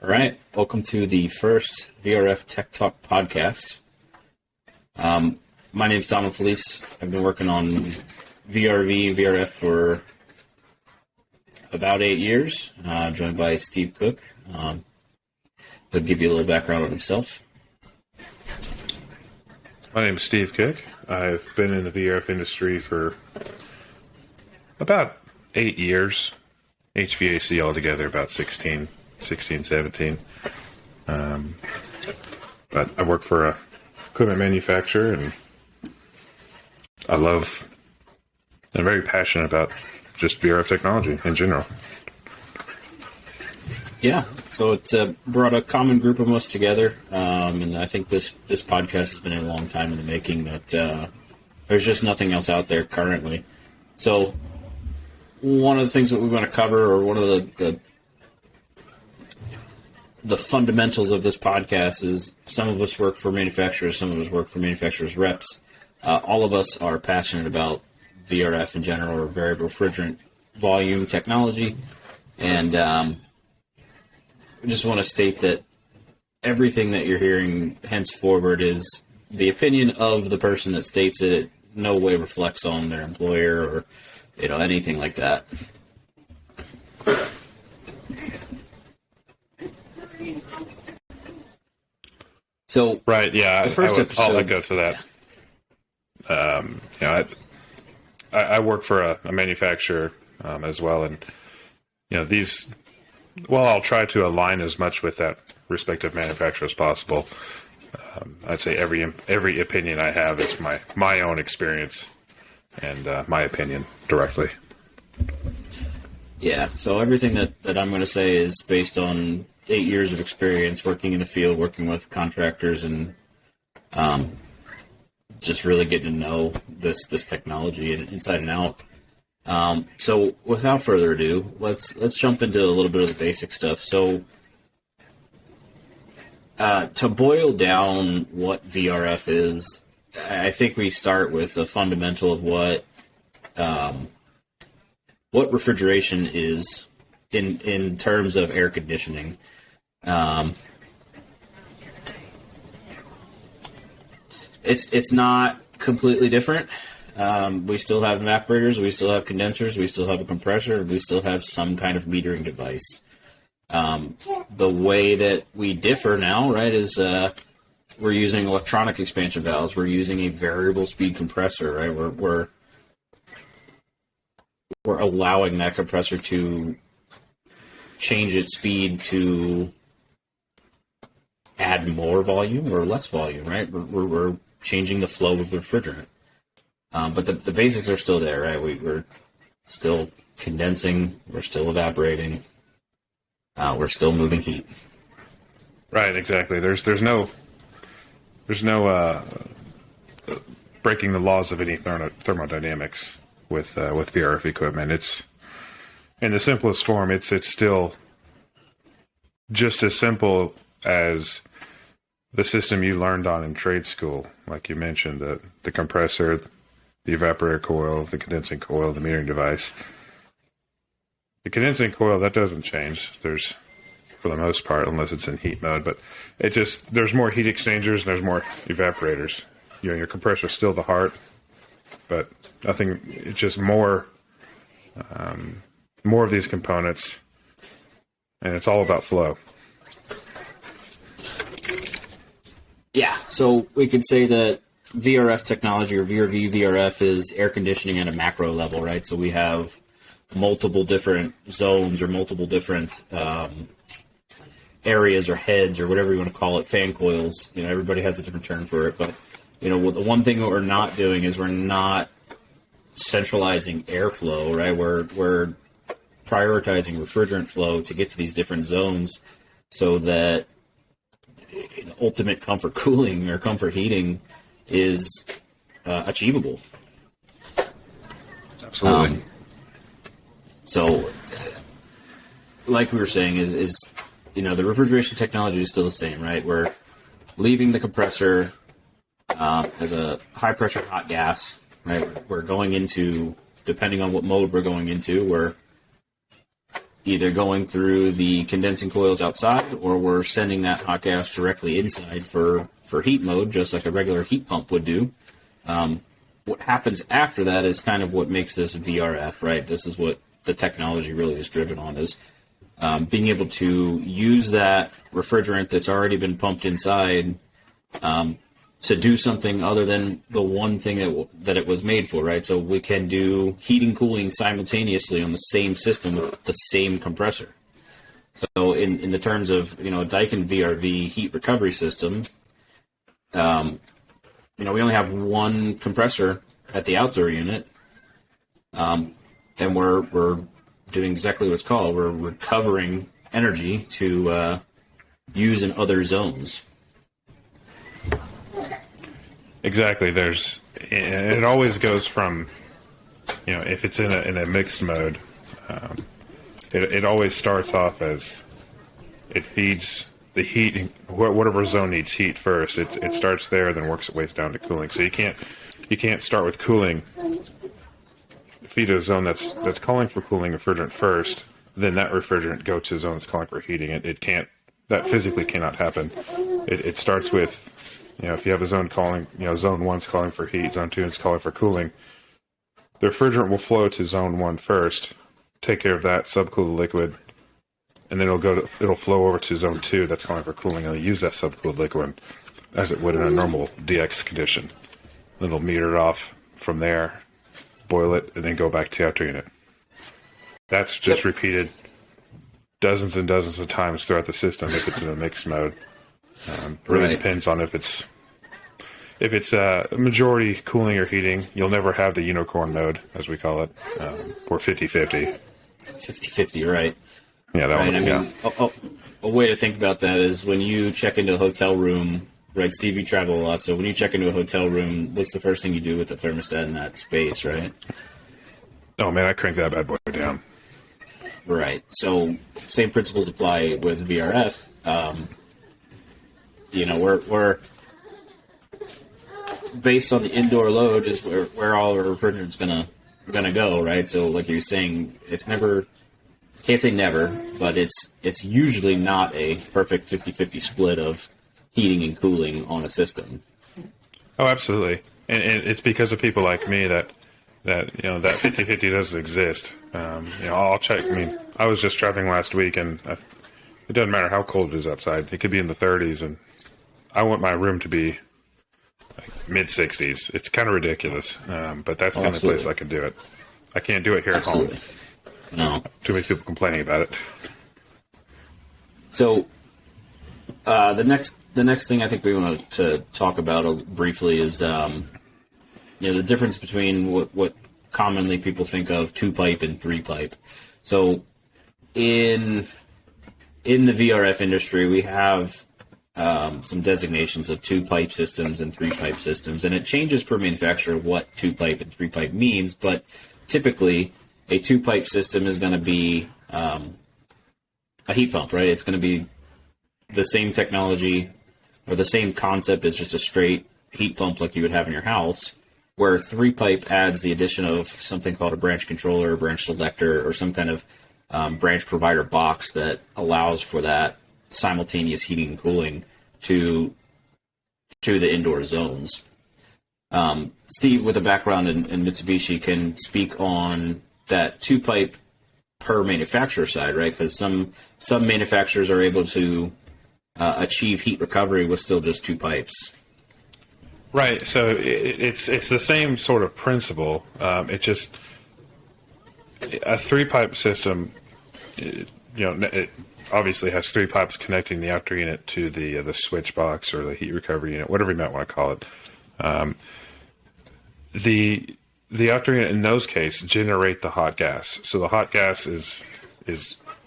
All right, welcome to the first VRF Tech Talk podcast. My name's Donald Felice. I've been working on VRF for about 8 years, joined by Steve Cook. He'll give you a little background on himself. My name is Steve Cook. I've been in the VRF industry for about 8 years. HVAC altogether about 16, 17. But I work for a equipment manufacturer, and I'm very passionate about just VRF technology in general. Yeah, so it's brought a common group of us together, and I think this podcast has been a long time in the making. That there's just nothing else out there currently. So one of the things that we want to cover, or one of the fundamentals of this podcast, is some of us work for manufacturers, some of us work for manufacturers' reps. All of us are passionate about VRF in general, or variable refrigerant volume technology, and I just want to state that everything that you're hearing henceforward is the opinion of the person that states it. It no way reflects on their employer or anything like that. So right, yeah, the first episode, I'll echo to that. I work for a manufacturer as well, and these. Well, I'll try to align as much with that respective manufacturer as possible. I'd say every opinion I have is my own experience and my opinion directly. Yeah, so everything that I'm going to say is based on 8 years of experience working in the field, working with contractors, and just really getting to know this technology inside and out. So without further ado, let's jump into a little bit of the basic stuff. So to boil down what VRF is, I think we start with the fundamental of what refrigeration is in terms of air conditioning. It's not completely different. We still have evaporators, we still have condensers, we still have a compressor, we still have some kind of metering device. The way that we differ now, right, is we're using electronic expansion valves. We're using a variable speed compressor, right? We're allowing that compressor to change its speed to add more volume or less volume, right? We're changing the flow of the refrigerant. But the basics are still there, right? We're still condensing, we're still evaporating, we're still moving heat. Right, exactly. There's no breaking the laws of any thermodynamics with VRF equipment. It's in the simplest form. It's still just as simple as the system you learned on in trade school, like you mentioned, the compressor, the evaporator coil, the condensing coil, the metering device. The condensing coil, that doesn't change. There's, for the most part, unless it's in heat mode, but there's more heat exchangers and there's more evaporators. Your compressor's still the heart, but nothing, it's just more of these components, and it's all about flow. Yeah, so we could say that VRF technology, or VRF, is air conditioning at a macro level, right? So we have multiple different zones or multiple different areas or heads or whatever you want to call it, fan coils. Everybody has a different term for it. But, the one thing that we're not doing is we're not centralizing airflow, right? We're prioritizing refrigerant flow to get to these different zones so that ultimate comfort cooling or comfort heating is achievable. Absolutely. So, like we were saying, is the refrigeration technology is still the same, right? We're leaving the compressor as a high pressure hot gas, right? We're going into, depending on what mode we're going into, we're either going through the condensing coils outside, or we're sending that hot gas directly inside for heat mode, just like a regular heat pump would do. What happens after that is kind of what makes this VRF, right? This is what the technology really is driven on, is being able to use that refrigerant that's already been pumped inside to do something other than the one thing that it was made for, right? So we can do heating and cooling simultaneously on the same system with the same compressor. So in the terms of, a Daikin VRV heat recovery system, we only have one compressor at the outdoor unit, and we're doing exactly what it's called. We're recovering energy to use in other zones. Exactly. It always goes from, if it's in a mixed mode, it always starts off as it feeds the heat, whatever zone needs heat first. It starts there, then works its way down to cooling. So you can't start with cooling, feed a zone that's calling for cooling refrigerant first, then that refrigerant go to a zone that's calling for heating. It can't. That physically cannot happen. It starts with, if you have a zone calling, zone 1's calling for heat, zone 2 is calling for cooling, the refrigerant will flow to zone 1 first, take care of that, subcool the liquid, and then it'll flow over to zone 2 that's calling for cooling, and it'll use that subcooled liquid as it would in a normal DX condition. Then it'll meter it off from there, boil it, and then go back to the outer unit. That's just repeated dozens and dozens of times throughout the system if it's in a mixed mode. Really depends on if it's a majority cooling or heating. You'll never have the unicorn mode, as we call it, or 50-50. 50-50, right. Yeah, that one. I mean, a way to think about that is when you check into a hotel room, right? Steve, you travel a lot, so when you check into a hotel room, what's the first thing you do with the thermostat in that space, right? Oh man, I crank that bad boy down. Right. So same principles apply with VRF. We're based on the indoor load is where all our refrigerant's gonna go, right? So like you're saying, it's never, can't say never, but it's usually not a perfect 50-50 split of heating and cooling on a system. Oh, absolutely. And it's because of people like me that that 50-50 doesn't exist. I'll check. I mean, I was just driving last week, and it doesn't matter how cold it is outside. It could be in the 30s, and I want my room to be like mid-60s. It's kind of ridiculous, but that's the only place I can do it. I can't do it here at home. No. Too many people complaining about it. So the next thing I think we want to talk about briefly is the difference between what commonly people think of 2-pipe and 3-pipe. So in the VRF industry, we have some designations of 2-pipe systems and 3-pipe systems, and it changes per manufacturer what 2-pipe and 3-pipe means, but typically a 2-pipe system is going to be a heat pump, right? It's going to be the same technology or the same concept as just a straight heat pump like you would have in your house, where 3-pipe adds the addition of something called a branch controller, or branch selector, or some kind of branch provider box that allows for that simultaneous heating and cooling to the indoor zones. Steve, with a background in Mitsubishi, can speak on that 2-pipe per manufacturer side, right? Because some manufacturers are able to achieve heat recovery with still just 2 pipes. Right. So it's the same sort of principle. It just a 3-pipe system. It obviously has 3 pipes connecting the outer unit to the switch box or the heat recovery unit, whatever you might want to call it. The outer unit in those cases generate the hot gas. So the hot gas is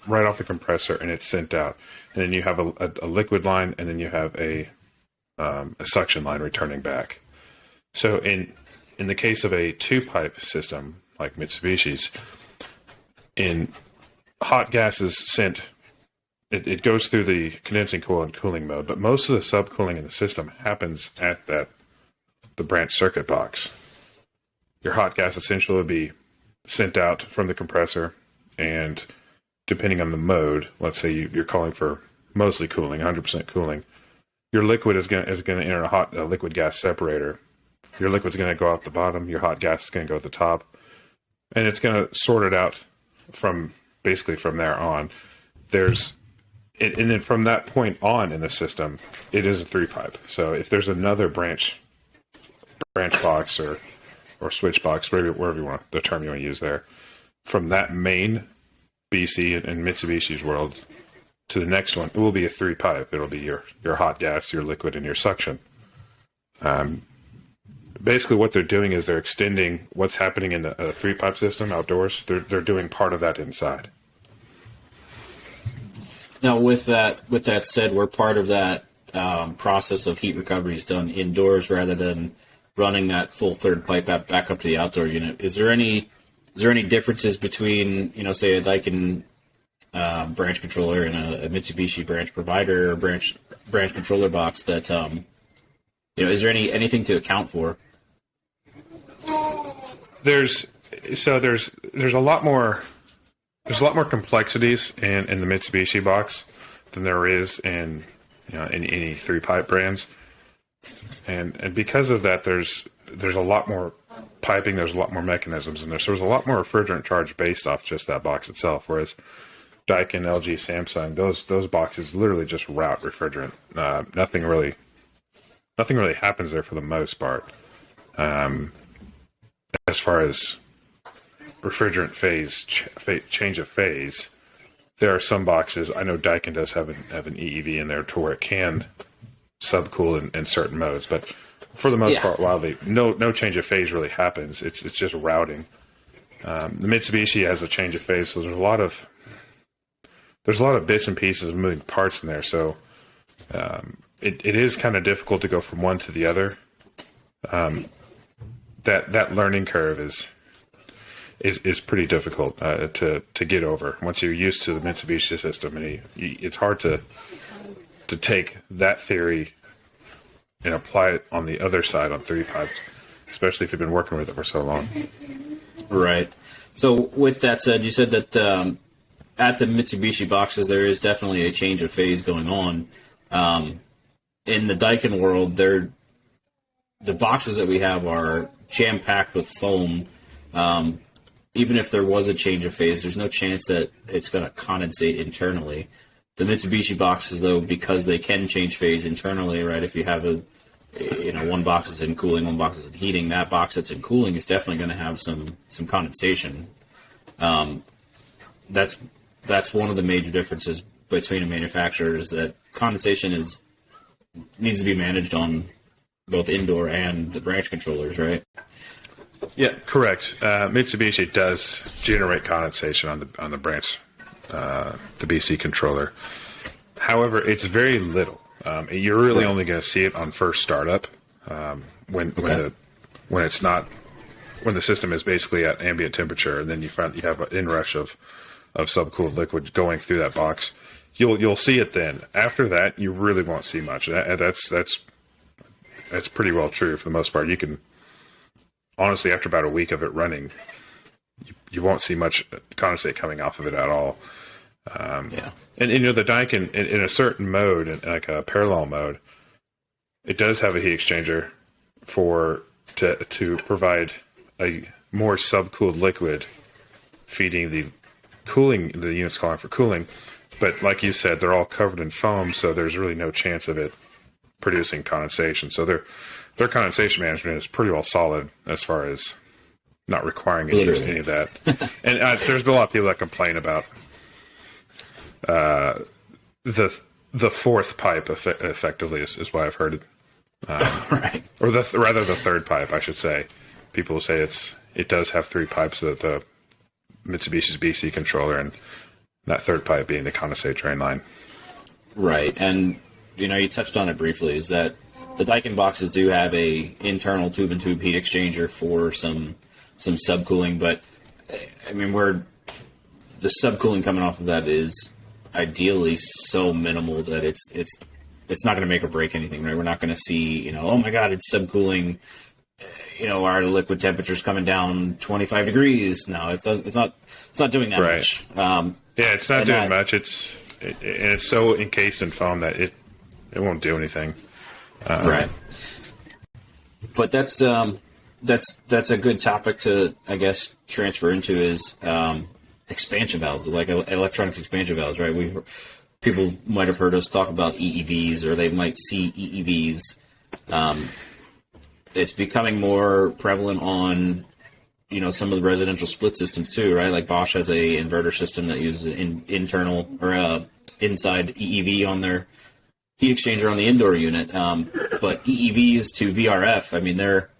right off the compressor and it's sent out. And then you have a liquid line, and then you have a suction line returning back. So in the case of a 2-pipe system like Mitsubishi's, in hot gas is sent. It goes through the condensing coil and cooling mode, but most of the subcooling in the system happens at the branch circuit box. Your hot gas essentially will be sent out from the compressor, and depending on the mode, let's say you're calling for mostly cooling, 100% cooling, your liquid is going to enter a liquid gas separator. Your liquid's going to go out the bottom. Your hot gas is going to go at the top, and it's going to sort it out from there on. And then from that point on in the system, it is a 3-pipe. So if there's another branch box or switch box, wherever you want, the term you want to use there, from that main BC and Mitsubishi's world to the next one, it will be a 3-pipe. It'll be your hot gas, your liquid, and your suction. Basically, what they're doing is they're extending what's happening in the 3-pipe system outdoors. They're doing part of that inside. Now, with that said, we're part of that process of heat recovery is done indoors rather than running that full third pipe back up to the outdoor unit. Is there any differences between, say, a Daikin branch controller and a Mitsubishi branch provider or branch controller box that is there anything to account for? There's a lot more complexities in the Mitsubishi box than there is in any 3-pipe brands, and because of that, there's a lot more piping, there's a lot more mechanisms, and there's a lot more refrigerant charge based off just that box itself. Whereas Daikin, LG, Samsung, those boxes literally just route refrigerant. Nothing really happens there for the most part. As far as refrigerant change of phase, there are some boxes. I know Daikin does have an EEV in there to where it can subcool in certain modes, but for the most part, while no change of phase really happens, it's just routing. The Mitsubishi has a change of phase, so there's a lot of bits and pieces of moving parts in there. So it is kind of difficult to go from one to the other. That learning curve is pretty difficult to get over once you're used to the Mitsubishi system, and it's hard to take that theory and apply it on the other side on 3-pipes, especially if you've been working with it for so long. Right. So with that said, you said that at the Mitsubishi boxes there is definitely a change of phase going on. In the Daikin world, the boxes that we have are jam-packed with foam. Even if there was a change of phase, there's no chance that it's going to condensate internally. The Mitsubishi boxes, though, because they can change phase internally, right? If you have one box is in cooling, one box is in heating, that box that's in cooling is definitely going to have some condensation. That's one of the major differences between a manufacturer is that condensation needs to be managed on both indoor and the branch controllers, right? Yeah, correct. Mitsubishi does generate condensation on the branch, the BC controller. However, it's very little. You're really only going to see it on first startup when the system is basically at ambient temperature, and then you have an inrush of subcooled liquid going through that box. You'll see it then. After that, you really won't see much. That's pretty well true for the most part. You can honestly, after about a week of it running, you won't see much condensate coming off of it at all. And the Daikin in a certain mode, like a parallel mode, it does have a heat exchanger to provide a more subcooled liquid feeding the unit's calling for cooling. But like you said, they're all covered in foam, so there's really no chance of it producing condensation. So their condensation management is pretty well solid as far as not requiring any of that. And there's been a lot of people that complain about the fourth pipe effectively is what I've heard. Right. Or the third pipe, I should say. People will say it does have 3 pipes, the Mitsubishi's BC controller, and that third pipe being the condensate drain line. Right, and you touched on it briefly, is that the Daikin boxes do have a internal tube-and-tube heat exchanger for some subcooling, but I mean, the subcooling coming off of that is ideally so minimal that it's not going to make or break anything, right? We're not going to see, oh my God, it's subcooling our liquid temperature's coming down 25 degrees. No, it's not doing that much. Yeah, it's not doing much. And it's so encased in foam that it won't do anything. Right. But that's a good topic to, I guess, transfer into is expansion valves, like electronic expansion valves, right? People might have heard us talk about EEVs, or they might see EEVs. It's becoming more prevalent on, some of the residential split systems too, right? Like Bosch has a inverter system that uses an internal or inside EEV on their heat exchanger on the indoor unit. But EEVs to VRF, I mean, they're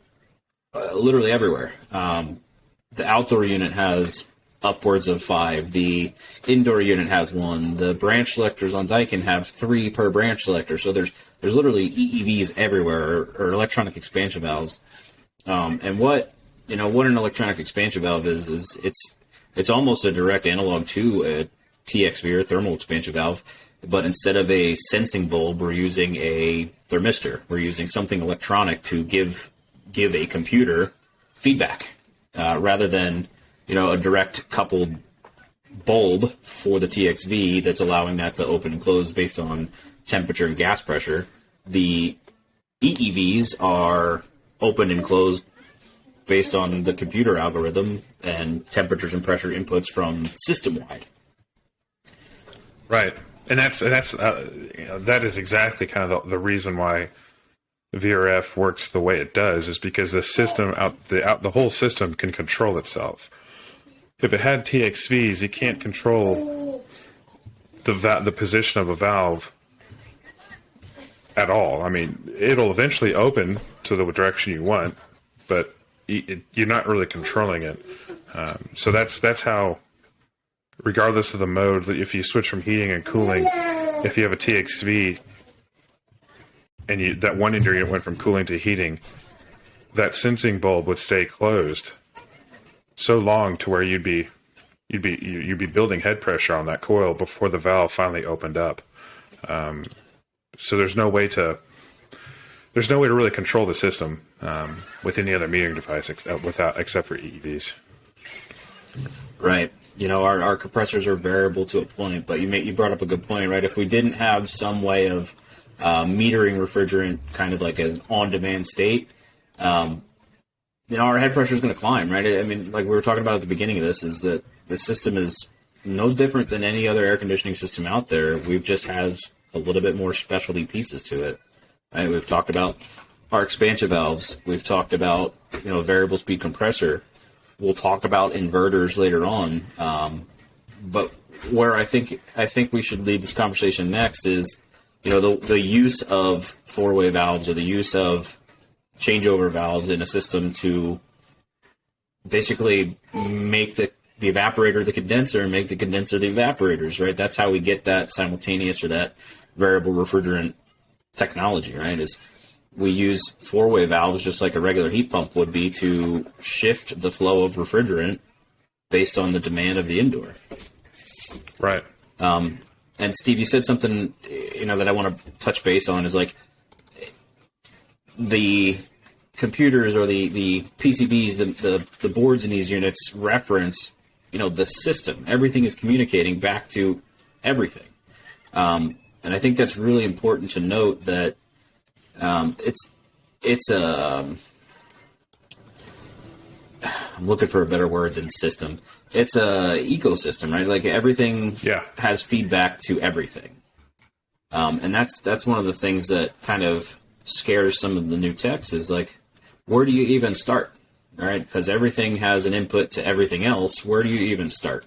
literally everywhere. The outdoor unit has upwards of 5. The indoor unit has 1. The branch selectors on Daikin have 3 per branch selector. So there's literally EEVs everywhere, or electronic expansion valves. And what an electronic expansion valve is it's almost a direct analog to a TXV or thermal expansion valve. But instead of a sensing bulb, we're using a thermistor. We're using something electronic to give a computer feedback rather than a direct coupled bulb for the TXV that's allowing that to open and close based on temperature and gas pressure. The EEVs are open and closed based on the computer algorithm and temperatures and pressure inputs from system-wide. Right. And that is exactly kind of the reason why VRF works the way it does, is because the system the whole system can control itself. If it had TXVs, you can't control the position of a valve at all. I mean, it'll eventually open to the direction you want, but you're not really controlling it. So that's how, regardless of the mode, if you switch from heating and cooling, if you have a TXV and that one indoor unit went from cooling to heating, that sensing bulb would stay closed so long to where you'd be building head pressure on that coil before the valve finally opened up. So there's no way to really control the system with any other metering device except for EEVs. Right. Our compressors are variable to a point, but you brought up a good point, right? If we didn't have some way of metering refrigerant kind of like an on-demand state, our head pressure is going to climb, right? I mean, like we were talking about at the beginning of this, is that the system is no different than any other air conditioning system out there. We've just has a little bit more specialty pieces to it. Right? We've talked about our expansion valves. We've talked about variable speed compressor. We'll talk about inverters later on. But where I think we should lead this conversation next is the use of four-way valves, or the use of changeover valves in a system to basically make the evaporator the condenser and make the condenser the evaporators, right? That's how we get that simultaneous or that variable refrigerant technology, right? Is we use four-way valves just like a regular heat pump would be to shift the flow of refrigerant based on the demand of the indoor. Right. And Steve, you said something, that I want to touch base on is like the computers or the PCBs, the boards in these units reference, the system. Everything is communicating back to everything. And I think that's really important to note that it's I'm looking for a better word than system. It's a ecosystem, right? Like everything has feedback to everything. And that's one of the things that kind of scares some of the new techs is like, where do you even start? All right, because everything has an input to everything else. Where do you even start?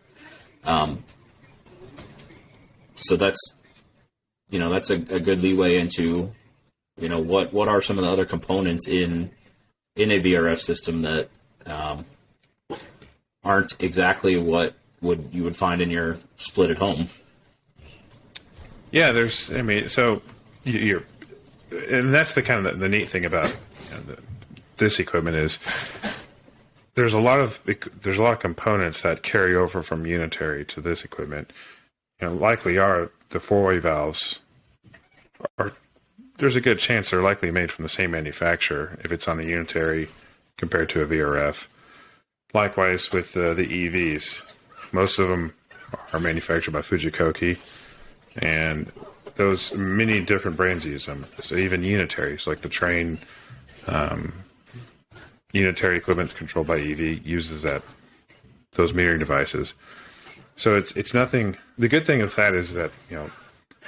So that's a good leeway into what are some of the other components in a VRF system that aren't exactly what you would find in your split at home. Yeah, so you're, and that's the kind of the neat thing about this equipment is there's a lot of components that carry over from unitary to this equipment. Likely the four-way valves there's a good chance they're likely made from the same manufacturer if it's on a unitary compared to a VRF. Likewise with the EVs, most of them are manufactured by Fujikoki, and those many different brands use them. So even unitaries, like the train, unitary equipment controlled by EV uses those metering devices. So it's nothing. The good thing of that is that, you know,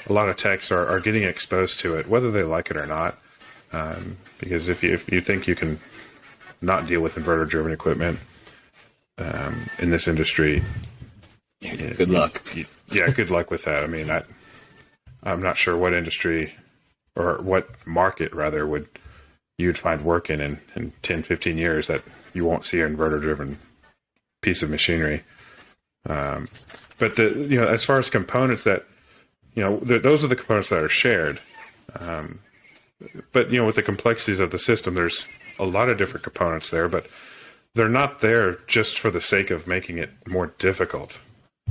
a lot of techs are getting exposed to it, whether they like it or not. Because if you think you can not deal with inverter-driven equipment in this industry, good luck. Good luck with that. I mean, I'm not sure what industry or what market rather you'd find work in 10, 15 years that you won't see an inverter-driven piece of machinery. But as far as components that, those are the components that are shared. But with the complexities of the system, there's a lot of different components there, but they're not there just for the sake of making it more difficult.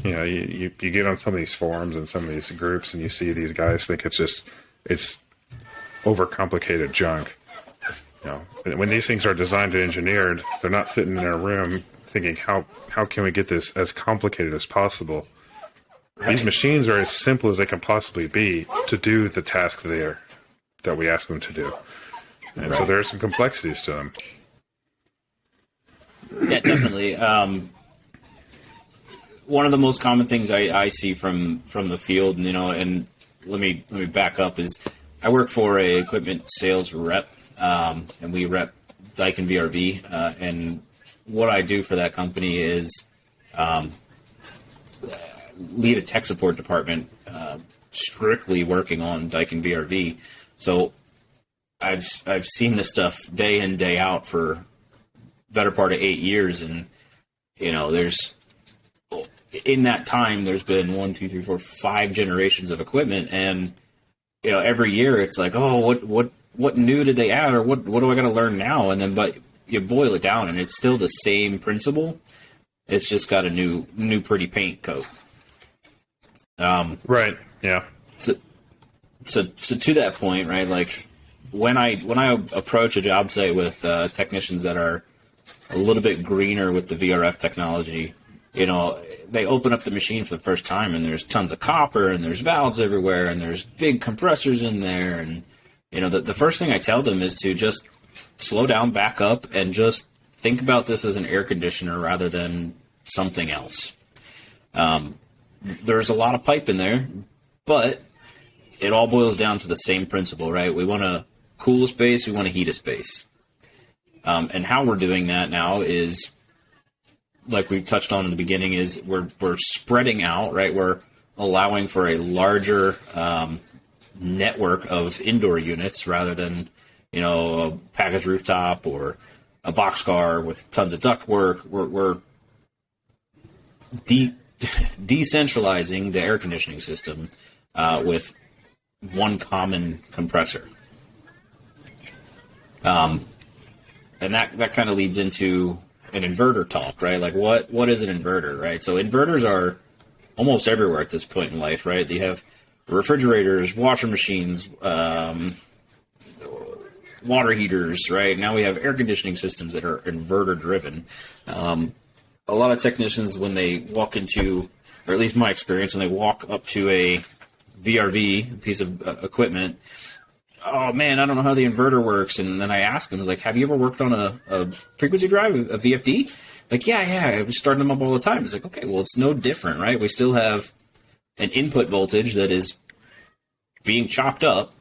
You get on some of these forums and some of these groups, and you see these guys think it's overcomplicated junk. When these things are designed and engineered, they're not sitting in a room thinking, how can we get this as complicated as possible? Right. These machines are as simple as they can possibly be to do the task that we ask them to do. And right. So there are some complexities to them. Yeah, definitely. One of the most common things I see from the field, and let me back up, is I work for a equipment sales rep, and we rep Daikin VRV, and what I do for that company is lead a tech support department, strictly working on Daikin VRV. So I've seen this stuff day in, day out for better part of 8 years, and there's in that time there's been 1, 2, 3, 4, 5 generations of equipment, and every year it's like, oh, what new did they add, or what do I got to learn now? And then but you boil it down, and it's still the same principle. It's just got a new pretty paint coat. Right. Yeah. So to that point, right? Like when I approach a job site with technicians that are a little bit greener with the VRF technology, they open up the machine for the first time, and there's tons of copper, and there's valves everywhere, and there's big compressors in there, and the first thing I tell them is to just slow down, back up, and just think about this as an air conditioner rather than something else. There's a lot of pipe in there, but it all boils down to the same principle, right? We want to cool a space, we want to heat a space. And how we're doing that now is, like we touched on in the beginning, is we're spreading out, right? We're allowing for a larger network of indoor units rather than, a packaged rooftop or a boxcar with tons of ductwork. We're decentralizing the air conditioning system with one common compressor. And that kind of leads into an inverter talk, right? Like what is an inverter, right? So inverters are almost everywhere at this point in life, right? You have refrigerators, washer machines, water heaters, right? Now we have air conditioning systems that are inverter driven. A lot of technicians, when they walk into, or at least my experience, when they walk up to a VRV, piece of equipment, oh man, I don't know how the inverter works. And then I ask them, I was like, have you ever worked on a frequency drive, a VFD? Like, yeah, I was starting them up all the time. It's like, okay, well, it's no different, right? We still have an input voltage that is being chopped up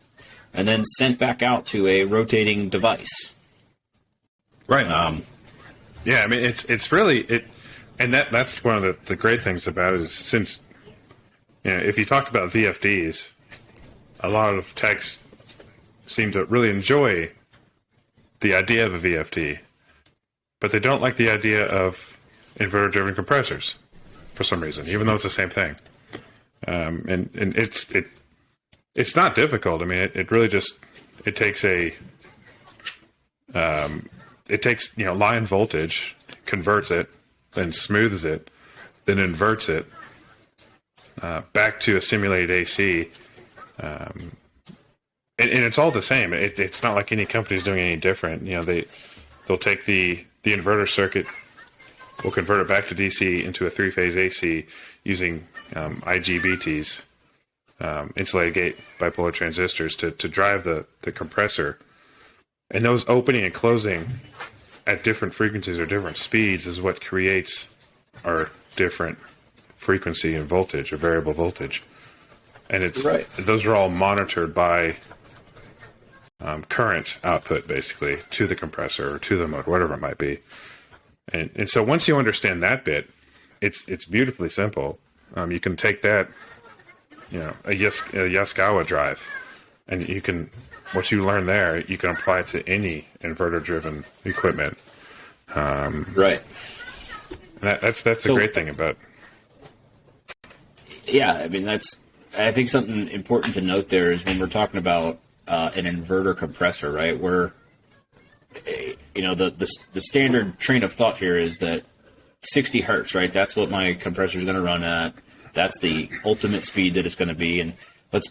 and then sent back out to a rotating device. Right. Yeah, I mean, it's really, and that's one of the great things about it is, since, if you talk about VFDs, a lot of techs seem to really enjoy the idea of a VFD, but they don't like the idea of inverter-driven compressors for some reason, even though it's the same thing. And it's not difficult. I mean, it really just takes line voltage, converts it, then smooths it, then inverts it back to a simulated AC, and it's all the same. It's not like any company's doing any different. They'll take the inverter circuit, will convert it back to DC into a 3-phase AC using IGBTs, insulated gate bipolar transistors, to drive the compressor. And those opening and closing at different frequencies or different speeds is what creates our different frequency and voltage, or variable voltage. And those are all monitored by current output, basically, to the compressor or to the motor, whatever it might be. And so once you understand that bit, it's beautifully simple. You can take that, a Yaskawa drive, and you can, what you learn there, you can apply it to any inverter-driven equipment. Right. And that's a great thing about. Yeah, I mean, I think something important to note there is when we're talking about an inverter compressor, right? Where the standard train of thought here is that 60 hertz, right? That's what my compressor is going to run at. That's the ultimate speed that it's going to be. And let's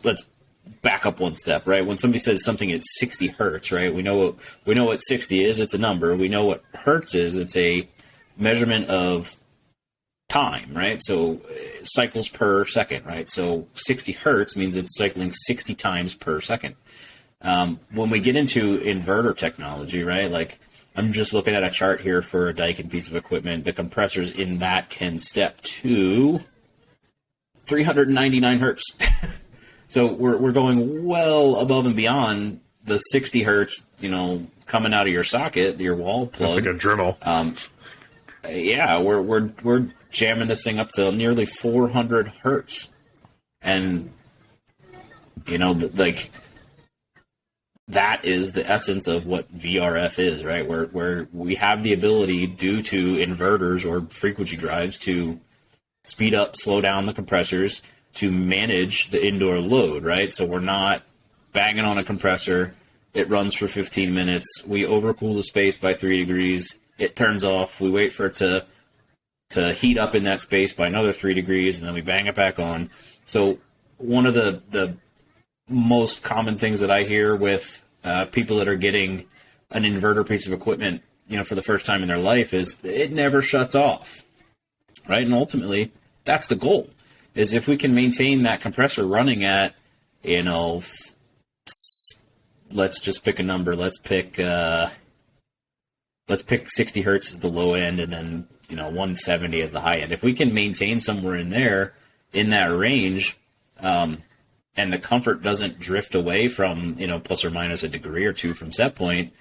back up one step, right? When somebody says something is 60 hertz, right? We know what 60 is. It's a number. We know what hertz is. It's a measurement of time, right? So cycles per second, right? So 60 hertz means it's cycling 60 times per second. When we get into inverter technology, right? Like, I'm just looking at a chart here for a Daikin piece of equipment. The compressors in that can step to 399 hertz. So we're going well above and beyond the 60 hertz, coming out of your socket, your wall plug. It's like a Dremel. Yeah, we're jamming this thing up to nearly 400 hertz, and that is the essence of what VRF is, right? Where we have the ability, due to inverters or frequency drives, to speed up, slow down the compressors to manage the indoor load, right? So we're not banging on a compressor. It runs for 15 minutes. We overcool the space by 3 degrees. It turns off. We wait for it to heat up in that space by another 3 degrees, and then we bang it back on. So one of the most common things that I hear with people that are getting an inverter piece of equipment, for the first time in their life, is it never shuts off, right? And ultimately, that's the goal, is if we can maintain that compressor running at, let's just pick a number. Let's pick 60 hertz as the low end, and then 170 as the high end. If we can maintain somewhere in there, in that range, and the comfort doesn't drift away from plus or minus a degree or two from set point,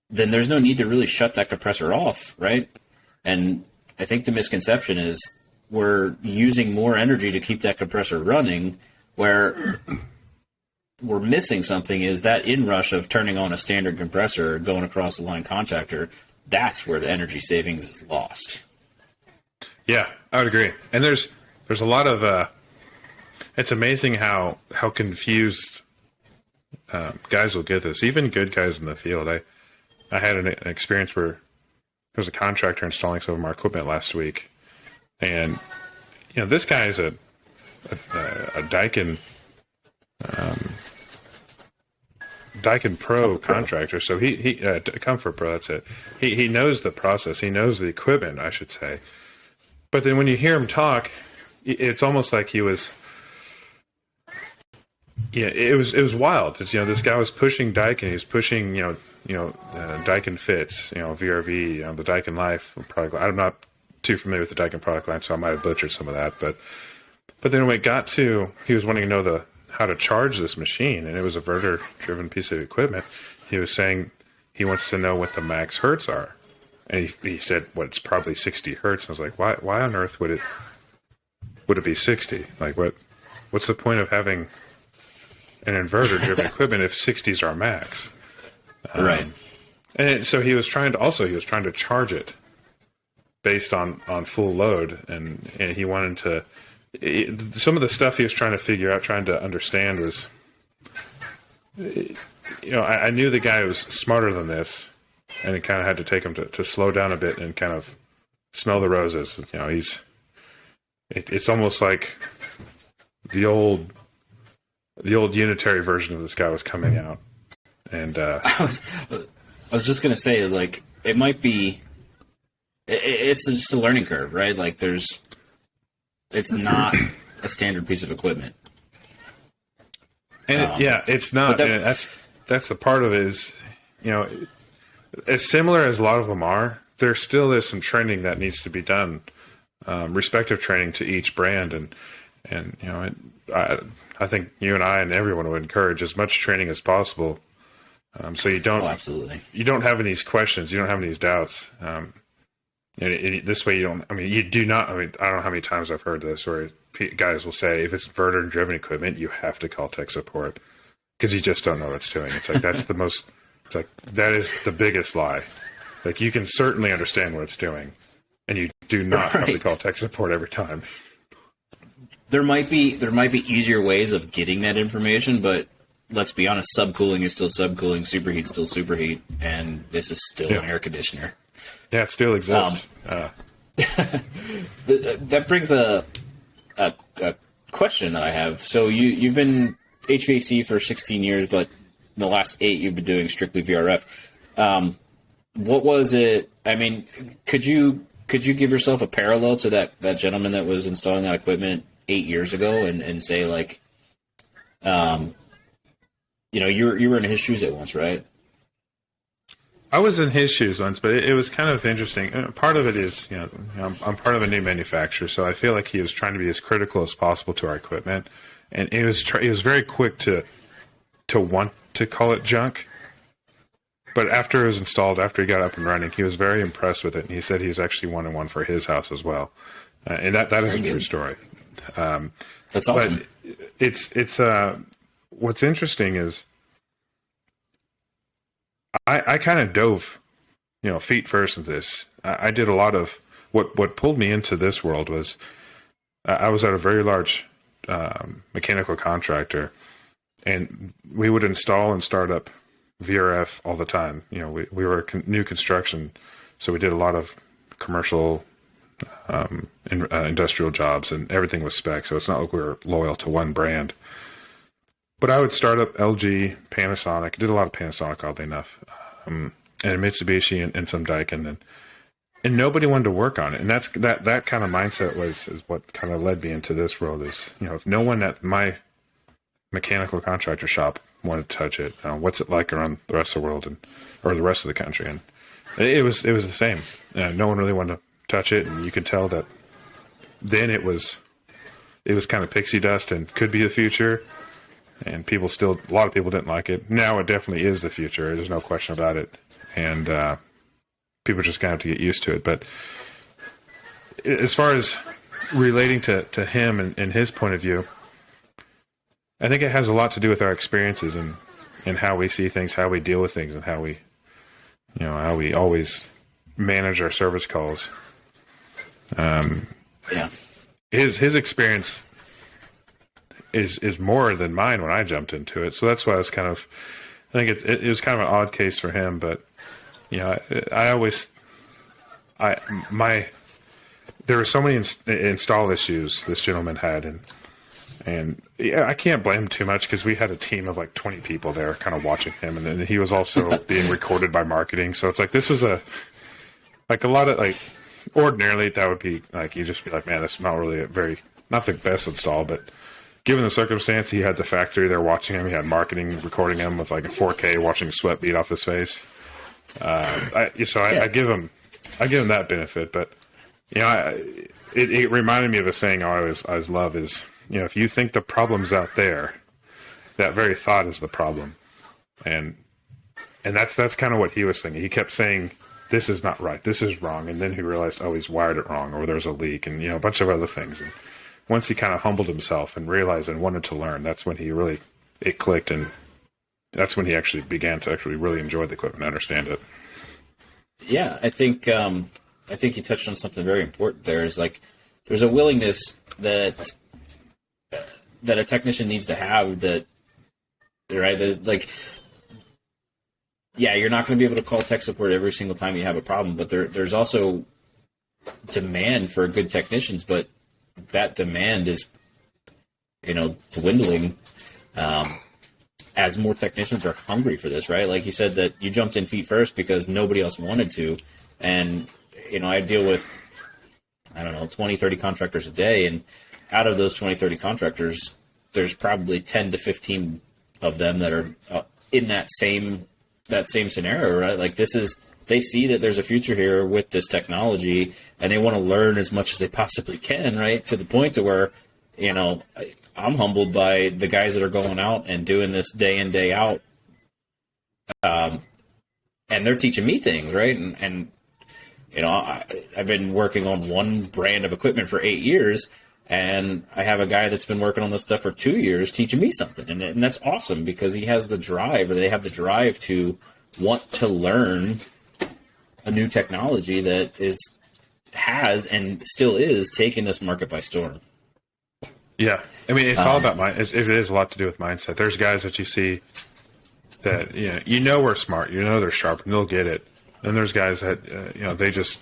then there's no need to really shut that compressor off, right? And I think the misconception is we're using more energy to keep that compressor running, where we're missing something is that inrush of turning on a standard compressor, going across the line contactor. That's where the energy savings is lost. Yeah, I would agree. And there's a lot of it's amazing how confused guys will get this. Even good guys in the field. I had an experience where there was a contractor installing some of our equipment last week, and this guy is a Daikin Pro contractor, so he Comfort Pro. That's it. He knows the process. He knows the equipment, I should say. But then when you hear him talk, it's almost like he was. Yeah, it was wild. It's, this guy was pushing Daikin. He was pushing Daikin Fits, VRV, the Daikin Life product line. I'm not too familiar with the Daikin product line, so I might have butchered some of that. But then when it got to, he was wanting to know how to charge this machine, and it was a inverter-driven piece of equipment. He was saying he wants to know what the max hertz are, and he said, it's probably 60 hertz. And I was like, why on earth would it be 60? Like, what's the point of having an inverter-driven equipment if 60s are max? Right. And so he was trying to charge it based on full load, and he wanted to. Some of the stuff he was trying to figure out, trying to understand was, I knew the guy was smarter than this, and it kind of had to take him to slow down a bit and kind of smell the roses. It's almost like the old the old unitary version of this guy was coming out, and I was just gonna say is like it might be. It's just a learning curve, right? Like it's not a standard piece of equipment. And it's not. And that's the part of it is, as similar as a lot of them are, there still is some training that needs to be done, respective training to each brand, and I think you and I and everyone would encourage as much training as possible, so you don't absolutely you don't have any questions, you don't have any doubts. This way, you don't. I mean, you do not. I mean, I don't know how many times I've heard this, where guys will say, if it's inverter-driven equipment, you have to call tech support because you just don't know what it's doing. It's like that's the most. It's like that is the biggest lie. Like you can certainly understand what it's doing, and you do not have to call tech support every time. There might be easier ways of getting that information, but let's be honest, subcooling is still subcooling, superheat still superheat, and this is still an air conditioner. Yeah, it still exists. That brings a question that I have. So you've been HVAC for 16 years, but in the last 8 you've been doing strictly VRF. What was it? I mean, could you give yourself a parallel to that gentleman that was installing that equipment 8 years ago and say like, you were in his shoes at once, right? I was in his shoes once, but it was kind of interesting. Part of it is, I'm part of a new manufacturer, so I feel like he was trying to be as critical as possible to our equipment, and he was very quick to want to call it junk. But after it was installed, after he got up and running, he was very impressed with it, and he said he's actually wanted one for his house as well, and that is a true story. That's awesome. But it's what's interesting is, I kind of dove, feet first into this. I did a lot of what pulled me into this world was I was at a very large mechanical contractor, and we would install and start up VRF all the time. We were new construction, so we did a lot of commercial, industrial jobs, and everything was spec. So it's not like we were loyal to one brand. But I would start up LG, Panasonic. I did a lot of Panasonic, oddly enough, and Mitsubishi and some Daikin, and nobody wanted to work on it. And that kind of mindset is what kind of led me into this world. Is if no one at my mechanical contractor shop wanted to touch it, what's it like around the rest of the world or the rest of the country? And it was the same. No one really wanted to touch it, and you could tell that then it was kind of pixie dust and could be the future. And a lot of people didn't like it. Now it definitely is the future. There's no question about it. And people are just going to have to get used to it. But as far as relating to him and his point of view, I think it has a lot to do with our experiences and how we see things, how we deal with things, and how we always manage our service calls. His experience is more than mine when I jumped into it. So that's why I think it was kind of an odd case for him, but there were so many install issues this gentleman had, and I can't blame him too much because we had a team of like 20 people there kind of watching him, and then he was also being recorded by marketing. So it's like, this was a lot of like, ordinarily that would be like, you just be like, man, that's not really not the best install, but given the circumstance, he had the factory there watching him. He had marketing recording him with like a 4K, watching sweat bead off his face. I give him that benefit, but it reminded me of a saying I always love is, if you think the problem's out there, that very thought is the problem, and that's kind of what he was thinking. He kept saying, "This is not right. This is wrong," and then he realized, oh, he's wired it wrong, or there's a leak, and a bunch of other things. And once he kind of humbled himself and realized and wanted to learn, that's when it clicked, and that's when he actually began to really enjoy the equipment and understand it. Yeah, I think you touched on something very important there. Is like there's a willingness that a technician needs to have, that right? You're not going to be able to call tech support every single time you have a problem, but there's also demand for good technicians, but that demand is, dwindling as more technicians are hungry for this, right? Like you said, that you jumped in feet first because nobody else wanted to. And, I deal with, 20, 30 contractors a day. And out of those 20, 30 contractors, there's probably 10 to 15 of them that are in that same scenario, right? Like they see that there's a future here with this technology, and they want to learn as much as they possibly can, right? To the point to where, I'm humbled by the guys that are going out and doing this day in, day out. And they're teaching me things, right? And I've been working on one brand of equipment for 8 years, and I have a guy that's been working on this stuff for 2 years teaching me something. And that's awesome because he has the drive, or they have the drive to want to learn a new technology that has and still is taking this market by storm. Yeah. I mean, it's all about it is a lot to do with mindset. There's guys that you see that, we're smart, they're sharp, and they'll get it. And there's guys that, they just,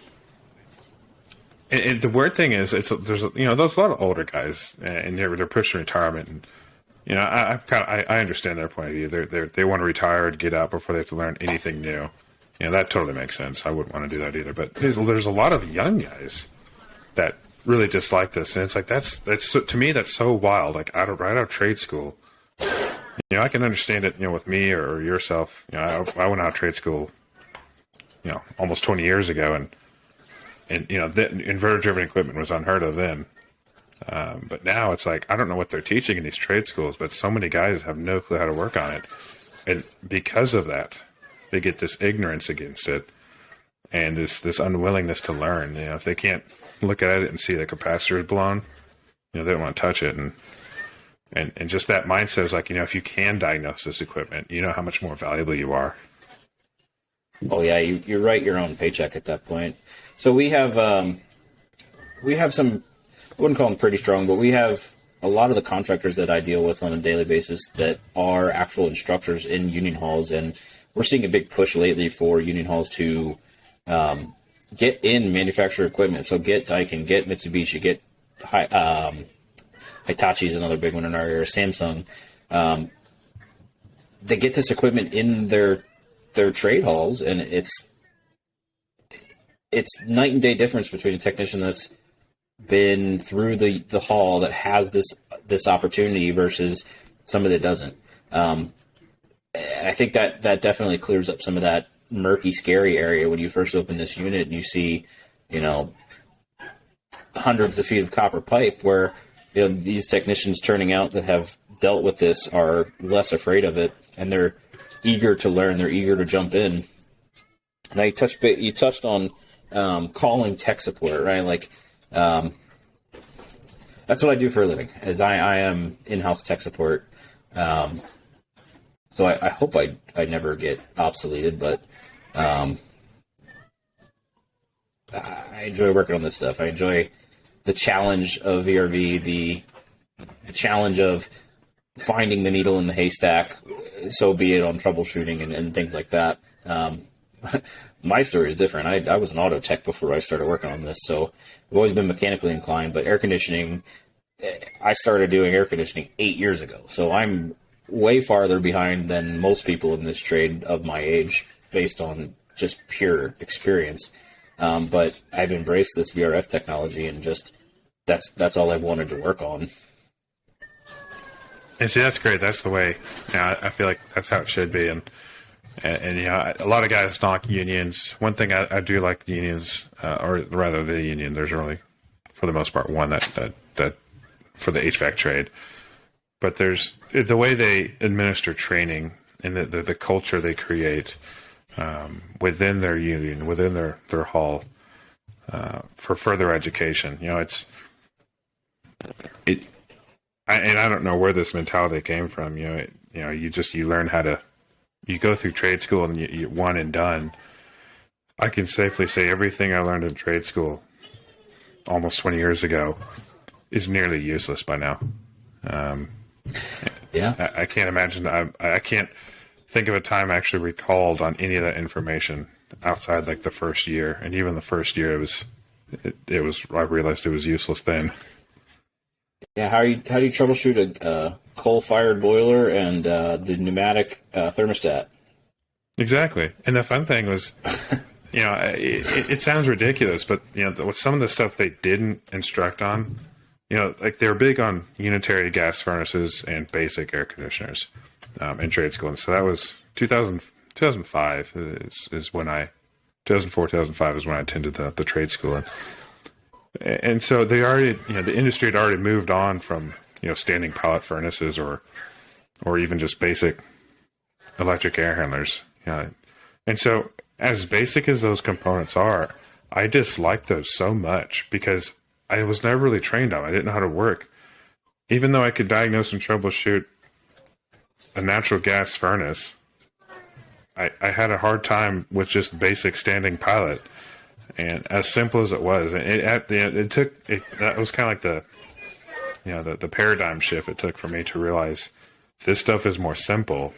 and the weird thing is, there's a lot of older guys, and they're pushing retirement, and I understand their point of view. They want to retire and get out before they have to learn anything new. That totally makes sense. I wouldn't want to do that either. But there's a lot of young guys that really dislike this, and it's like that's to me that's so wild. Like right out of trade school, I can understand it. With me or yourself, I went out of trade school, almost 20 years ago, and inverter-driven equipment was unheard of then. But now it's like, I don't know what they're teaching in these trade schools, but so many guys have no clue how to work on it. And because of that, they get this ignorance against it and this unwillingness to learn. If they can't look at it and see the capacitor is blown, they don't want to touch it. And just that mindset is like, if you can diagnose this equipment, how much more valuable you are. Oh yeah, you write your own paycheck at that point. So we have some, I wouldn't call them pretty strong, but we have a lot of the contractors that I deal with on a daily basis that are actual instructors in union halls, and we're seeing a big push lately for union halls to get in manufacturer equipment. So get Daikin, get Mitsubishi, get Hitachi is another big one in our area, Samsung. They get this equipment in their trade halls, and it's night and day difference between a technician that's been through the hall that has this opportunity versus somebody that doesn't. And I think that definitely clears up some of that murky, scary area when you first open this unit and you see, hundreds of feet of copper pipe where, these technicians turning out that have dealt with this are less afraid of it, and they're eager to learn. They're eager to jump in. Now you touched on calling tech support, right? Like, that's what I do for a living, is I am in-house tech support. So I hope I never get obsoleted, but I enjoy working on this stuff. I enjoy the challenge of VRV, the challenge of finding the needle in the haystack, so be it on troubleshooting and things like that. My story is different. I was an auto tech before I started working on this, so I've always been mechanically inclined, but air conditioning, I started doing air conditioning 8 years ago, so I'm way farther behind than most people in this trade of my age based on just pure experience. But I've embraced this VRF technology, and just that's all I've wanted to work on. And see, that's great. That's the way. I feel like that's how it should be. And a lot of guys knock unions. One thing I do like the unions, or rather the union. There's really, for the most part, one that for the HVAC trade. But there's the way they administer training and the culture they create within their union, within their hall, for further education. And I don't know where this mentality came from. You learn how to, you go through trade school and you one and done. I can safely say everything I learned in trade school almost 20 years ago is nearly useless by now. Yeah, I can't imagine. I can't think of a time I actually recalled on any of that information outside like the first year, and even the first year it was. I realized it was useless then. Yeah, how do you troubleshoot coal-fired boiler and the pneumatic thermostat. Exactly. And the fun thing was, it sounds ridiculous, but with some of the stuff they didn't instruct on, like they were big on unitary gas furnaces and basic air conditioners in trade school. And so that was 2005 is when 2004, 2005 is when I attended the trade school. And so they already, the industry had already moved on from, standing pilot furnaces or even just basic electric air handlers. And so as basic as those components are, I dislike those so much because I was never really trained on them. I didn't know how to work. Even though I could diagnose and troubleshoot a natural gas furnace, I had a hard time with just basic standing pilot. And as simple as it was, that was kind of like the paradigm shift it took for me to realize this stuff is more simple.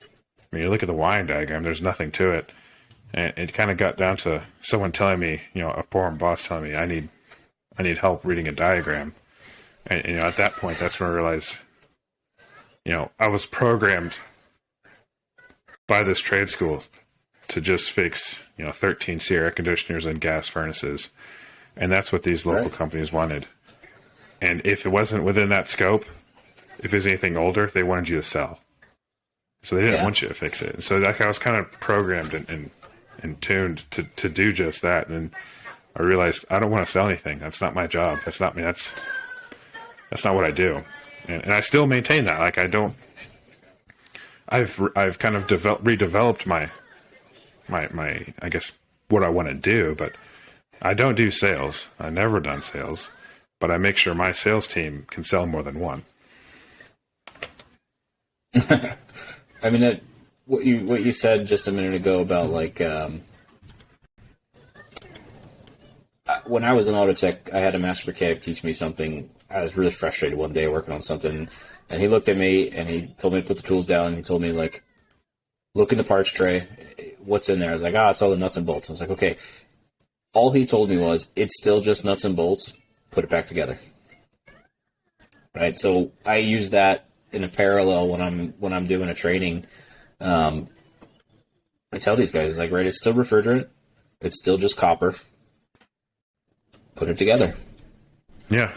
I mean, you look at the wiring diagram, there's nothing to it. And it kind of got down to someone telling me, a foreign boss telling me I need help reading a diagram. And, at that point, that's when I realized, I was programmed by this trade school to just fix, 13C air conditioners and gas furnaces. And that's what these local companies wanted. And if it wasn't within that scope, if it was anything older, they wanted you to sell. So they didn't want you to fix it. So I was kind of programmed and tuned to do just that. And I realized I don't want to sell anything. That's not my job. That's not me. That's not what I do. And I still maintain that. Like I've kind of redeveloped my I guess what I want to do, but I don't do sales. I've never done sales, but I make sure my sales team can sell more than one. I mean, what you said just a minute ago about when I was an auto tech, I had a master mechanic teach me something. I was really frustrated one day working on something, and he looked at me and he told me to put the tools down, and he told me, look in the parts tray. What's in there? I was like, it's all the nuts and bolts. I was like, okay. All he told me was, it's still just nuts and bolts. Put it back together. Right? So I use that in a parallel when I'm doing a training. I tell these guys, it's still refrigerant. It's still just copper. Put it together. Yeah.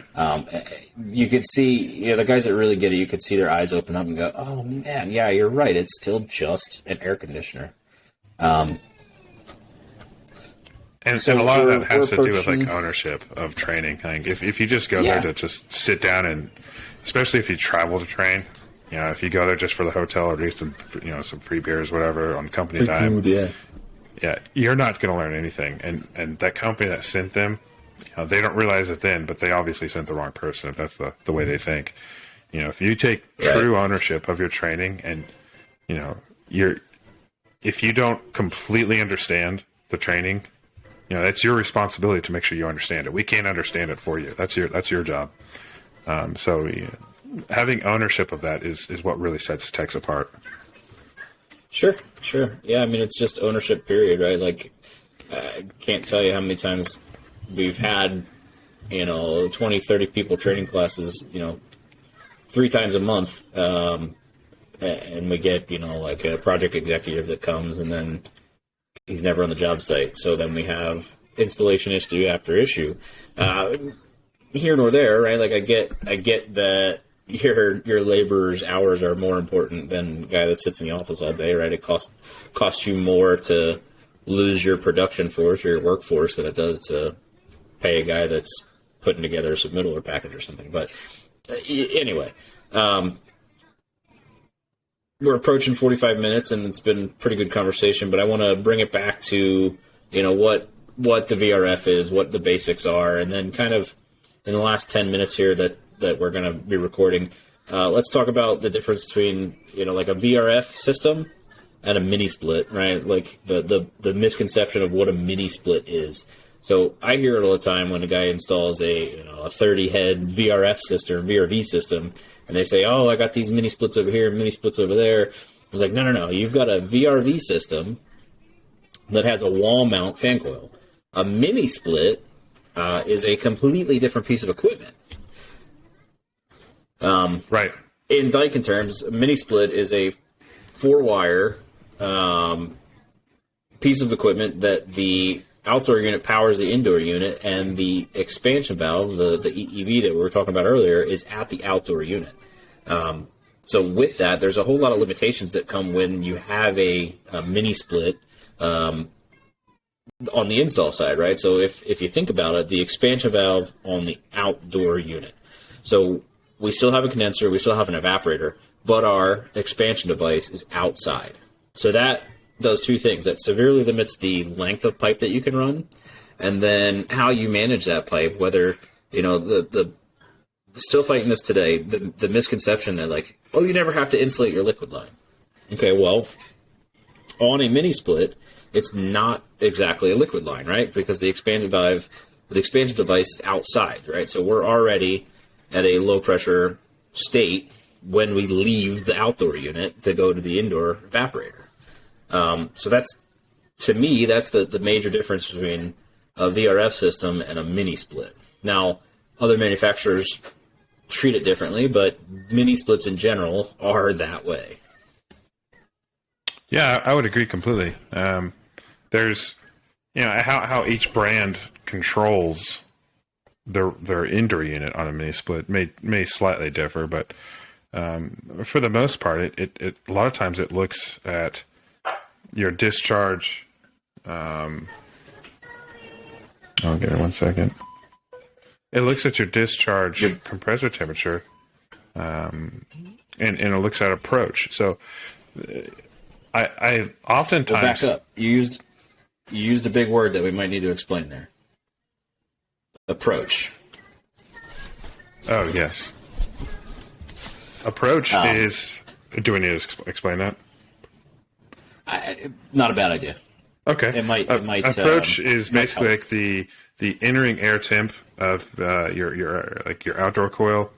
You could see, the guys that really get it, you could see their eyes open up and go, oh man, yeah, you're right. It's still just an air conditioner. And a lot of that has to do with ownership of training. I think if you just go there to just sit down and, especially if you travel to train, if you go there just for the hotel or just some free beers, whatever on company free time, food, you're not going to learn anything. And that company that sent them, they don't realize it then, but they obviously sent the wrong person if that's the way they think. If you take true ownership of your training and, if you don't completely understand the training, that's your responsibility to make sure you understand it. We can't understand it for you. That's your job. So having ownership of that is what really sets techs apart. Sure. Yeah, I mean, it's just ownership, period, right? I can't tell you how many times we've had, 20, 30 people training classes, 3 times a month. And we get, a project executive that comes and then he's never on the job site. So then we have installation issue after issue. Here nor there, right? I get that your laborer's hours are more important than the guy that sits in the office all day, right? It costs you more to lose your production force or your workforce than it does to pay a guy that's putting together a submittal or package or something. But anyway, we're approaching 45 minutes, and it's been a pretty good conversation, but I want to bring it back to, what the VRF is, what the basics are, and then kind of in the last 10 minutes here that we're going to be recording, let's talk about the difference between, a VRF system and a mini split, right? The misconception of what a mini split is. So I hear it all the time when a guy installs a 30-head VRF system, VRV system, and they say, I got these mini splits over here, mini splits over there. I was like, no. You've got a VRV system that has a wall mount fan coil. A mini split is a completely different piece of equipment. Right. in Viking terms, a mini split is a 4-wire piece of equipment that the outdoor unit powers the indoor unit, and the expansion valve, the EEV that we were talking about earlier, is at the outdoor unit. So with that, there's a whole lot of limitations that come when you have a mini split on the install side, right? So if you think about it, the expansion valve on the outdoor unit. So we still have a condenser, we still have an evaporator, but our expansion device is outside. So that does two things. That severely limits the length of pipe that you can run, and then how you manage that pipe, whether, the still fighting this today, the misconception that, like, oh, you never have to insulate your liquid line. Okay, well, on a mini split, it's not exactly a liquid line, right? Because the expansion device is outside, right? So we're already at a low pressure state when we leave the outdoor unit to go to the indoor evaporator. So that's, to me, that's the major difference between a VRF system and a mini split. Now, other manufacturers treat it differently, but mini splits in general are that way. Yeah, I would agree completely. There's, how each brand controls their indoor unit on a mini split may slightly differ, but for the most part, it a lot of times it looks at your discharge. I'll give it 1 second. It looks at your discharge compressor temperature, and it looks at approach. So I oftentimes... Well, back up. You used a big word that we might need to explain there. Approach. Oh, yes. Approach is... Do we need to explain that? Not a bad idea. Okay. It might. Approach is basically like the entering air temp of your outdoor coil,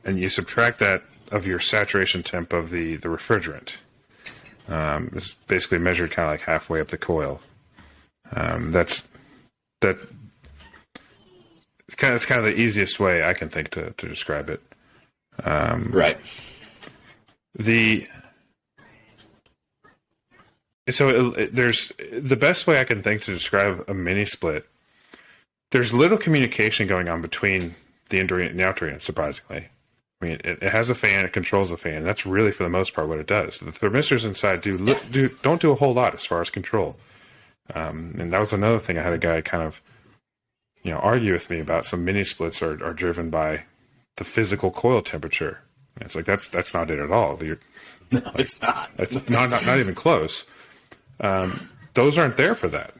and you subtract that of your saturation temp of the refrigerant. It's basically measured kind of like halfway up the coil. It's kind of the easiest way I can think to describe it. Right. There's the best way I can think to describe a mini split. There's little communication going on between the indoor unit and the outdoor unit, surprisingly. I mean, it has a fan, it controls the fan. That's really, for the most part, what it does. The thermistors inside don't do a whole lot as far as control. And that was another thing I had a guy kind of, argue with me about. Some mini splits are driven by the physical coil temperature. And it's like, that's not it at all. No, it's not. It's not even close. Those aren't there for that.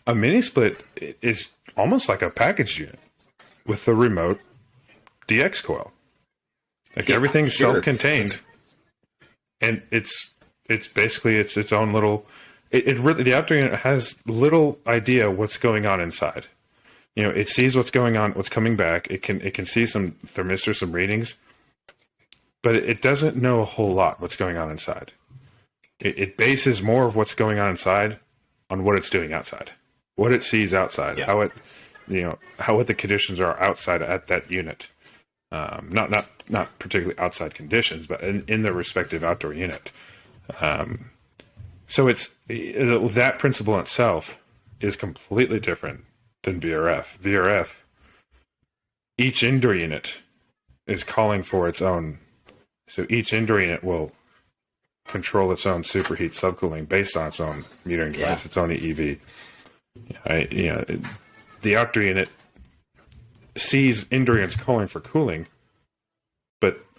A mini split is almost like a package unit with the remote DX coil. Like, everything's self-contained, and it's basically its own little. It really, the outdoor unit has little idea what's going on inside. It sees what's going on, what's coming back. It can see some thermistors, some readings, but it doesn't know a whole lot what's going on inside. It bases more of what's going on inside on what it's doing outside, what it sees outside, how what the conditions are outside at that unit. Not particularly outside conditions, but in the respective outdoor unit. So that principle in itself is completely different than VRF. VRF, each indoor unit is calling for its own. So each indoor unit will control its own superheat subcooling based on its own metering device, its own EEV. The outdoor unit sees indoor units calling for cooling,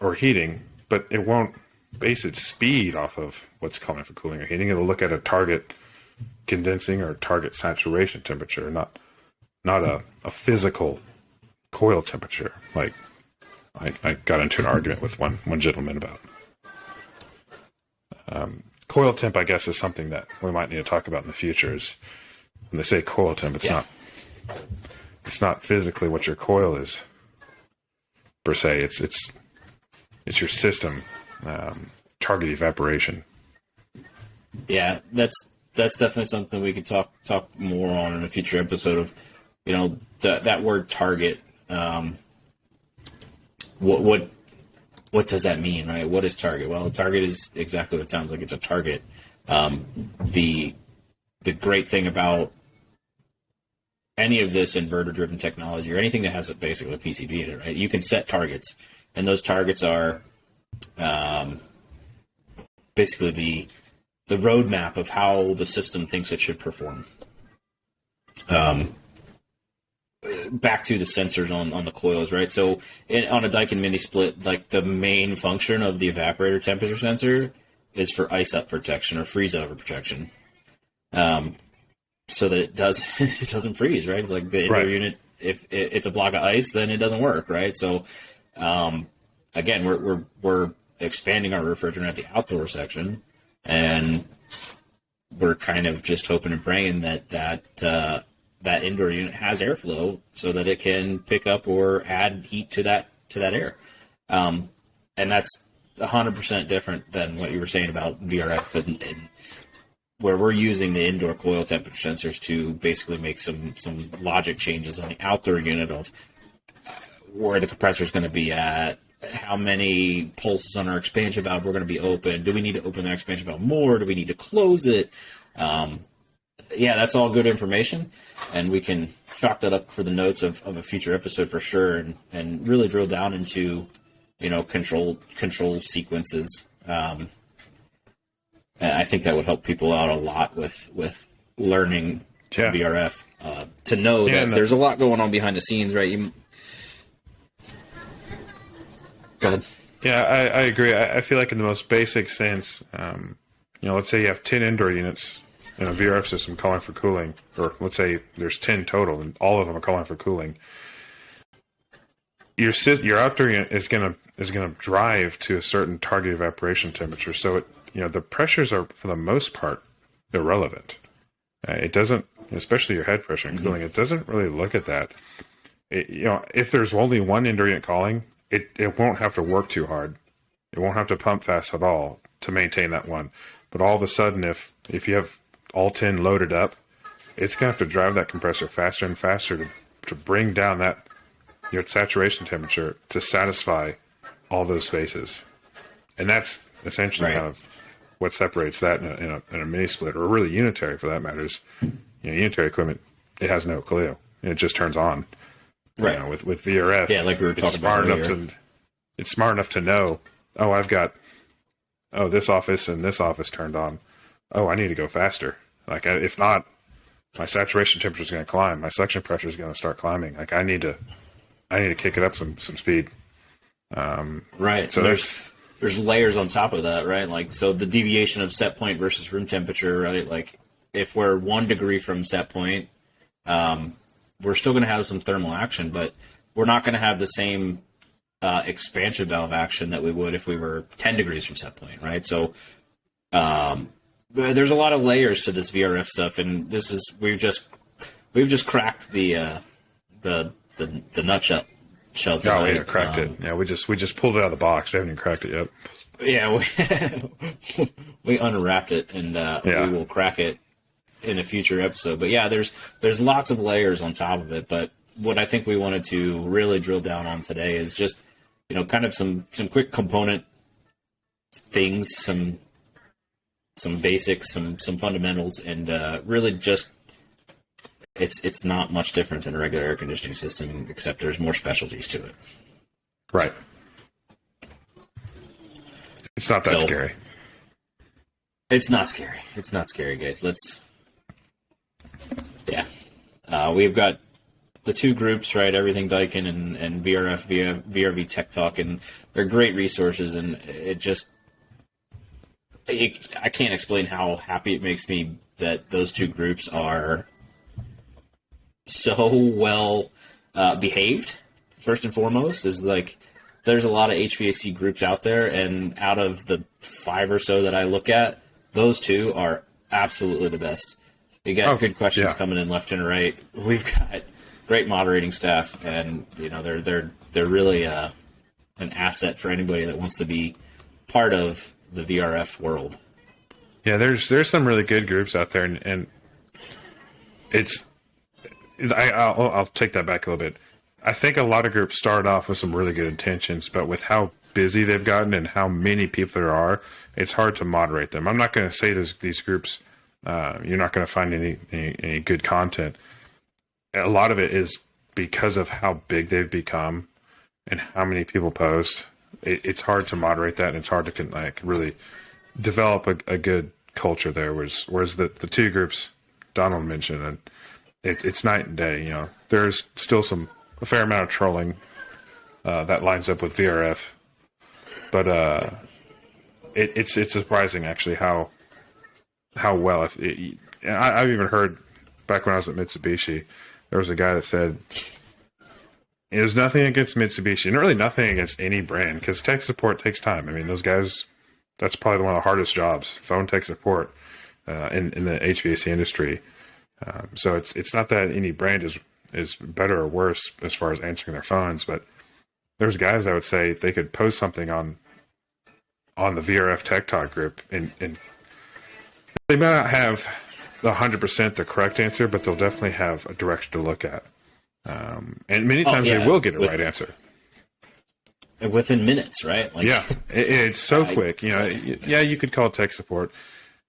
or heating, but it won't base its speed off of what's calling for cooling or heating. It'll look at a target condensing or target saturation temperature, not a physical coil temperature, like I got into an argument with one gentleman about. Coil temp, I guess, is something that we might need to talk about in the future. Is when they say coil temp, it's not physically what your coil is per se. It's your system target evaporation. Yeah, that's definitely something we could talk more on in a future episode of, that word target. what does that mean, right? What is target? Well, a target is exactly what it sounds like. It's a target. The great thing about any of this inverter-driven technology or anything that has basically a PCB in it, right? You can set targets, and those targets are basically the roadmap of how the system thinks it should perform. Back to the sensors on the coils, right? So on a Daikin Mini Split, like the main function of the evaporator temperature sensor is for ice up protection or freeze over protection. So that it doesn't freeze, right? It's like the indoor unit, if it's a block of ice, then it doesn't work, right? So again, we're expanding our refrigerant at the outdoor section, and we're kind of just hoping and praying that indoor unit has airflow so that it can pick up or add heat to that air. And that's 100% different than what you were saying about VRF and where we're using the indoor coil temperature sensors to basically make some logic changes on the outdoor unit of where the compressor is going to be at, how many pulses on our expansion valve we're going to be open. Do we need to open the expansion valve more? Do we need to close it? Yeah, that's all good information, and we can chalk that up for the notes of a future episode for sure, and really drill down into, control sequences. And I think that would help people out a lot with learning VRF, to know that there's a lot going on behind the scenes, right? Go ahead. Yeah, I agree. I feel like in the most basic sense, let's say you have 10 indoor units in a VRF system calling for cooling, or let's say there's 10 total and all of them are calling for cooling. Your outdoor unit is going to drive to a certain target evaporation temperature. So the pressures are, for the most part, irrelevant. It doesn't, especially your head pressure and cooling, it doesn't really look at that. If there's only one indoor unit calling, it won't have to work too hard. It won't have to pump fast at all to maintain that one. But all of a sudden, if you have all 10 loaded up, it's going to have to drive that compressor faster and faster to bring down that saturation temperature to satisfy all those spaces. And that's essentially kind of what separates that in a mini split, or really unitary for that matter. Unitary equipment, it has no clue. It just turns on. Right. With VRF, like we were talking about earlier. It's smart enough to know, I've got this office and this office turned on. I need to go faster. Like, if not, my saturation temperature is going to climb. My suction pressure is going to start climbing. Like, I need to kick it up some speed. Right. So there's layers on top of that, right? Like, so the deviation of set point versus room temperature, right? Like, if we're 1 degree from set point, we're still going to have some thermal action, but we're not going to have the same expansion valve action that we would if we were 10 degrees from set point, right? So there's a lot of layers to this VRF stuff, and we've just cracked the nutshell. Oh, we cracked it. Yeah, we just pulled it out of the box. We haven't even cracked it yet. Yeah, we unwrapped it, and we will crack it in a future episode. But yeah, there's lots of layers on top of it. But what I think we wanted to really drill down on today is just kind of some quick component things, some basics, some fundamentals, and really just it's not much different than a regular air conditioning system, except there's more specialties to it. Right. It's not that scary. It's not scary. It's not scary, guys. We've got the two groups, right? Everything Daikin and VRF, VRV Tech Talk, and they're great resources, and I can't explain how happy it makes me that those two groups are so well behaved. First and foremost is like, there's a lot of HVAC groups out there, and out of the 5 or so that I look at, those two are absolutely the best. You got good questions coming in left and right. We've got great moderating staff, and they're really an asset for anybody that wants to be part of the VRF world. Yeah, there's some really good groups out there, and I'll take that back a little bit. I think a lot of groups start off with some really good intentions, but with how busy they've gotten and how many people there are, it's hard to moderate them. I'm not going to say these groups, you're not going to find any good content. A lot of it is because of how big they've become and how many people post. It's hard to moderate that, and it's hard to like really develop a good culture there. Whereas the two groups Donald mentioned, and it's night and day. You know, there's still a fair amount of trolling that lines up with VRF, but it's surprising actually how well. I've even heard back when I was at Mitsubishi, there was a guy that said, there's nothing against Mitsubishi, and really nothing against any brand, because tech support takes time. I mean, those guys, that's probably one of the hardest jobs, phone tech support in the HVAC industry. So it's not that any brand is better or worse as far as answering their phones, but there's guys I would say they could post something on the VRF Tech Talk group, and they may not have 100% the correct answer, but they'll definitely have a direction to look at. And many times they will get a right answer. Within minutes, right? Like, yeah, it's so quick. You know, yeah, you could call it tech support,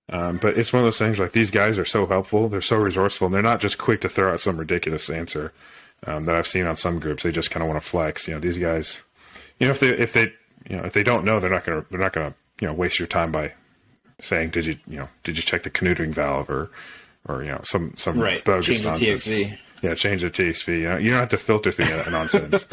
but it's one of those things like these guys are so helpful, they're so resourceful, and they're not just quick to throw out some ridiculous answer that I've seen on some groups. They just kind of want to flex. You know, these guys, you know, if they don't know, they're not gonna waste your time by saying, did you check the canoodling valve or some right. bogus Change nonsense. The TXV. Yeah, change the TXV. You know, you don't have to filter through that nonsense.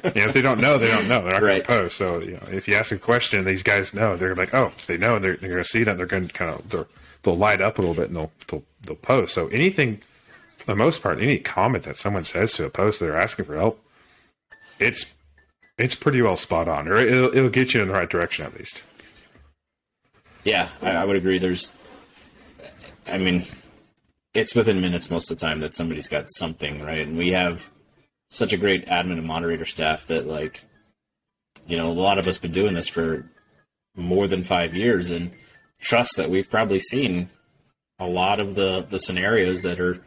If they don't know, they don't know. They're not going to post. So, if you ask a question, these guys know. They're like, oh, they know. They're going to see that. They're going to they'll light up a little bit and they'll post. So anything, for the most part, any comment that someone says to a post, they're asking for help. It's pretty well spot on, or it'll get you in the right direction at least. Yeah, I would agree. It's within minutes most of the time that somebody's got something, right? And we have such a great admin and moderator staff that, like, a lot of us been doing this for more than 5 years, and trust that we've probably seen a lot of the scenarios that are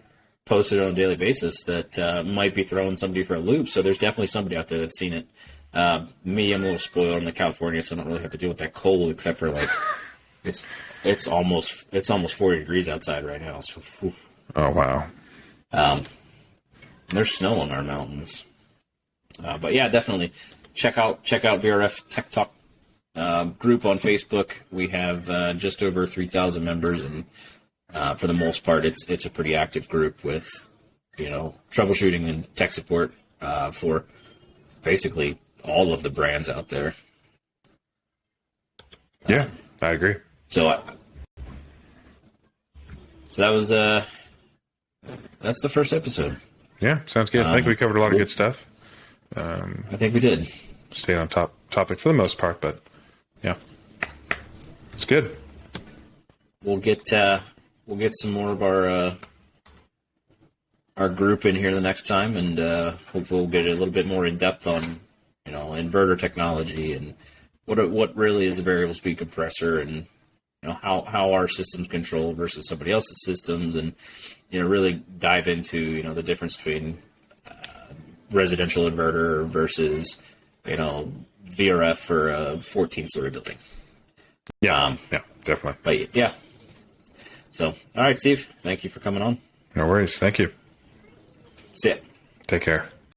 posted on a daily basis that might be throwing somebody for a loop. So there's definitely somebody out there that's seen it. Me, I'm a little spoiled. I'm in California, so I don't really have to deal with that cold, except for like it's almost 40 degrees outside right now. So, oof. Oh wow. There's snow on our mountains. But yeah, definitely check out VRF Tech Talk group on Facebook. We have just over 3,000 members, and for the most part, it's a pretty active group with troubleshooting and tech support for basically all of the brands out there. Yeah, I agree. So that was that's the first episode. Yeah, sounds good. I think we covered a lot of good stuff. I think we did. Stayed on topic for the most part, but yeah, it's good. We'll get some more of our group in here the next time, and hopefully we'll get a little bit more in depth on inverter technology and what really is a variable speed compressor, and how our systems control versus somebody else's systems, and really dive into the difference between residential inverter versus VRF for a 14-story building. Yeah, definitely. But yeah. So, all right, Steve, thank you for coming on. No worries. Thank you. See ya. Take care.